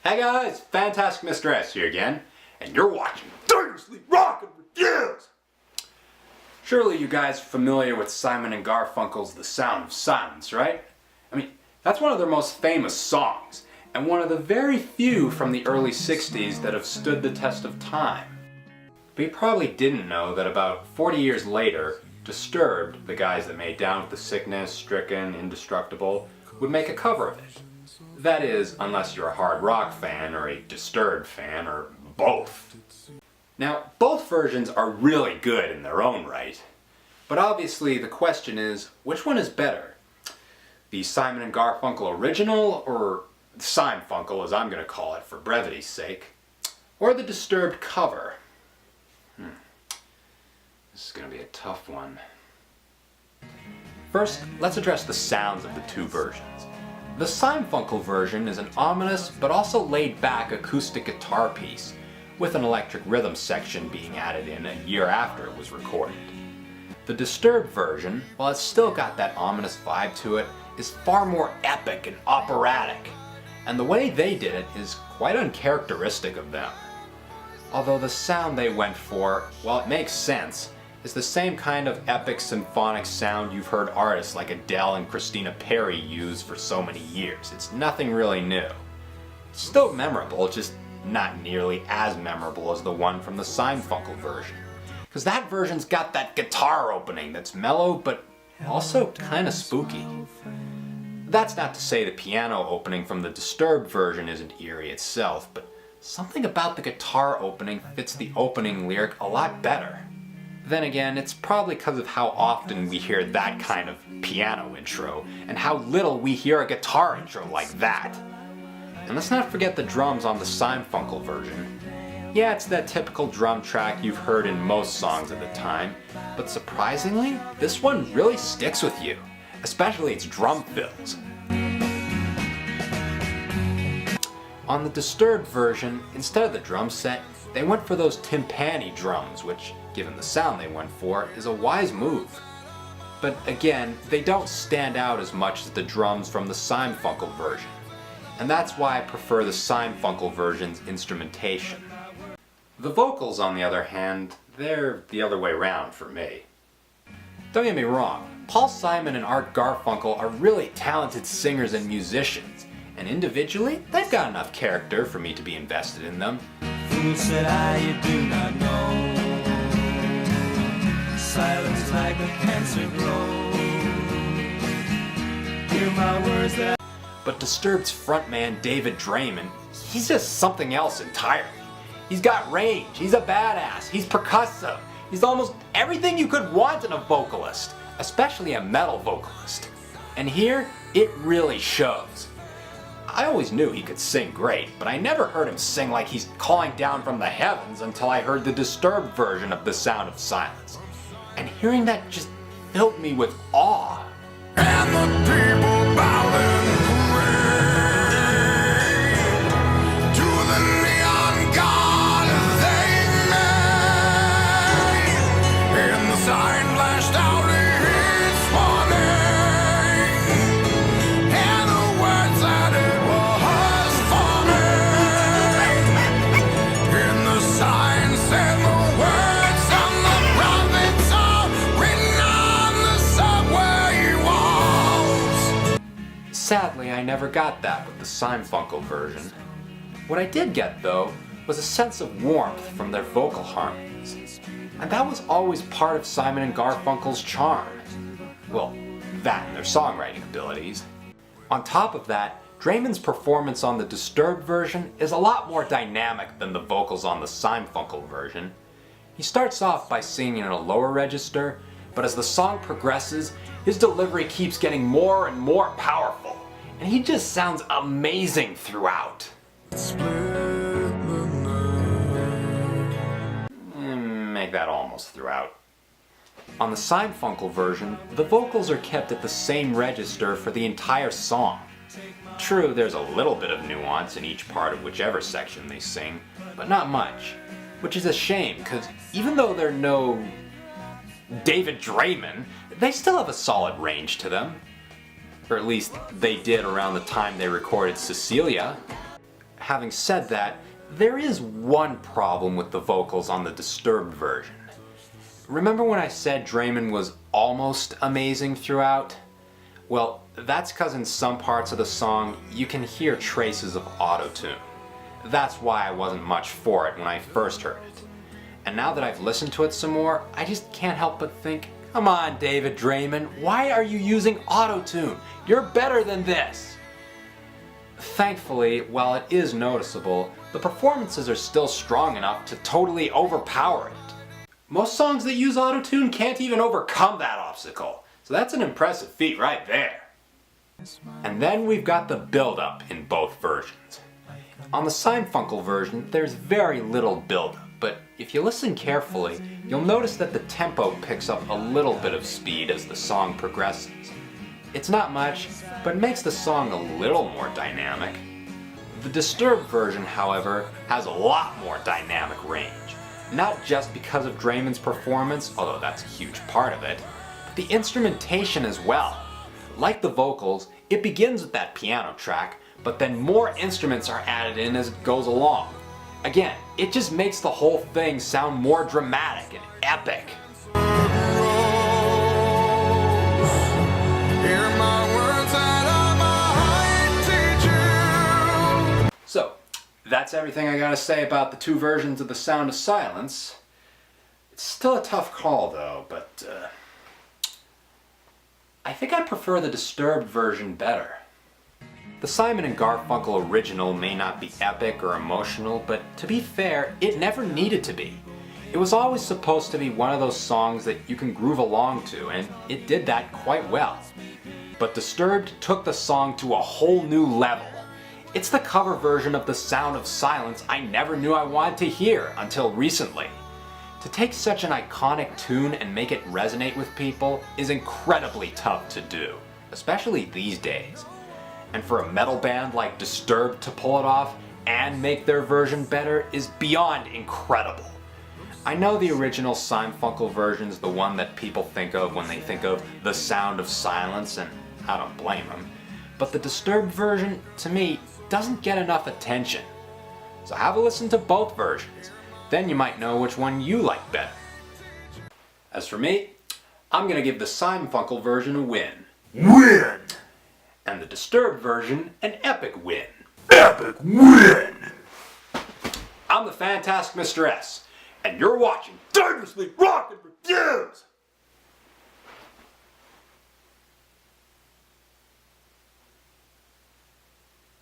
Hey guys, Fantastic Mr. S here again, and you're watching Dangerously Rockin' Reviews! Surely you guys are familiar with Simon and Garfunkel's The Sound of Silence, right? I mean, that's one of their most famous songs, and one of the very few from the early 60s that have stood the test of time. But you probably didn't know that about 40 years later, Disturbed, the guys that made Down with the Sickness, Stricken, Indestructible, would make a cover of it. That is, unless you're a hard rock fan, or a Disturbed fan, or both. Now, both versions are really good in their own right. But obviously the question is, which one is better? The Simon and Garfunkel original, or Simfunkel as I'm going to call it for brevity's sake, or the Disturbed cover? This is going to be a tough one. First, let's address the sounds of the two versions. The Simfunkel version is an ominous but also laid-back acoustic guitar piece, with an electric rhythm section being added in a year after it was recorded. The Disturbed version, while it's still got that ominous vibe to it, is far more epic and operatic, and the way they did it is quite uncharacteristic of them. Although the sound they went for, while it makes sense, is the same kind of epic symphonic sound you've heard artists like Adele and Christina Perri use for so many years. It's nothing really new. It's still memorable, just not nearly as memorable as the one from the Simfunkel version. Because that version's got that guitar opening that's mellow, but also kinda spooky. That's not to say the piano opening from the Disturbed version isn't eerie itself, but something about the guitar opening fits the opening lyric a lot better. Then again, it's probably because of how often we hear that kind of piano intro, and how little we hear a guitar intro like that. And let's not forget the drums on the Simfunkel version. Yeah, it's that typical drum track you've heard in most songs at the time, but surprisingly, this one really sticks with you, especially its drum fills. On the Disturbed version, instead of the drum set, they went for those timpani drums, which, given the sound they went for, is a wise move. But again, they don't stand out as much as the drums from the Simfunkel version, and that's why I prefer the Simfunkel version's instrumentation. The vocals, on the other hand, they're the other way around for me. Don't get me wrong, Paul Simon and Art Garfunkel are really talented singers and musicians, and individually, they've got enough character for me to be invested in them. Fool said I do not know. Silence like a cancer grows. Hear my words that. But Disturbed's frontman David Draymond, he's just something else entirely. He's got range, he's a badass, he's percussive, he's almost everything you could want in a vocalist, especially a metal vocalist. And here, it really shows. I always knew he could sing great, but I never heard him sing like he's calling down from the heavens until I heard the Disturbed version of The Sound of Silence. And hearing that just filled me with awe. And the people bowing parade to the neon god they made. And the sign flashed out its warning. And the words that it was forming. And the sign said the words on the prophets are written on the subway walls. Sadly, I never got that with the Simfunkel version. What I did get, though, was a sense of warmth from their vocal harmonies. And that was always part of Simon and Garfunkel's charm. Well, that and their songwriting abilities. On top of that, Draymond's performance on the Disturbed version is a lot more dynamic than the vocals on the Simfunkel version. He starts off by singing in a lower register, but as the song progresses, his delivery keeps getting more and more powerful, and he just sounds amazing throughout. Make that almost throughout. On the Simfunkel version, the vocals are kept at the same register for the entire song. True, there's a little bit of nuance in each part of whichever section they sing, but not much. Which is a shame, because even though they're no David Draymond, they still have a solid range to them. Or at least they did around the time they recorded Cecilia. having said that, there is one problem with the vocals on the Disturbed version. Remember when I said Draiman was almost amazing throughout? Well, that's because in some parts of the song you can hear traces of auto-tune. That's why I wasn't much for it when I first heard it. And now that I've listened to it some more, I just can't help but think, come on David Draiman, why are you using auto-tune? You're better than this! Thankfully, while it is noticeable, the performances are still strong enough to totally overpower it. Most songs that use auto-tune can't even overcome that obstacle, so that's an impressive feat right there. And then we've got the build-up in both versions. On the Simfunkel version, there's very little build-up, but if you listen carefully, you'll notice that the tempo picks up a little bit of speed as the song progresses. It's not much, but it makes the song a little more dynamic. The Disturbed version, however, has a lot more dynamic range. Not just because of Draiman's performance, although that's a huge part of it, but the instrumentation as well. Like the vocals, it begins with that piano track, but then more instruments are added in as it goes along. Again, it just makes the whole thing sound more dramatic and epic. So, that's everything I gotta say about the two versions of The Sound of Silence. It's still a tough call though, but I think I prefer the Disturbed version better. The Simon & Garfunkel original may not be epic or emotional, but to be fair, it never needed to be. It was always supposed to be one of those songs that you can groove along to, and it did that quite well. But Disturbed took the song to a whole new level. It's the cover version of The Sound of Silence I never knew I wanted to hear until recently. To take such an iconic tune and make it resonate with people is incredibly tough to do, especially these days. And for a metal band like Disturbed to pull it off and make their version better is beyond incredible. I know the original Simfunkel version's the one that people think of when they think of The Sound of Silence, and I don't blame them. But the Disturbed version, to me, doesn't get enough attention. So have a listen to both versions, then you might know which one you like better. As for me, I'm gonna give the Simfunkel version a win. Win! And the Disturbed version an epic win. Epic win! I'm the Fantastic Mr. S, and you're watching Dangerously Rockin' Reviews!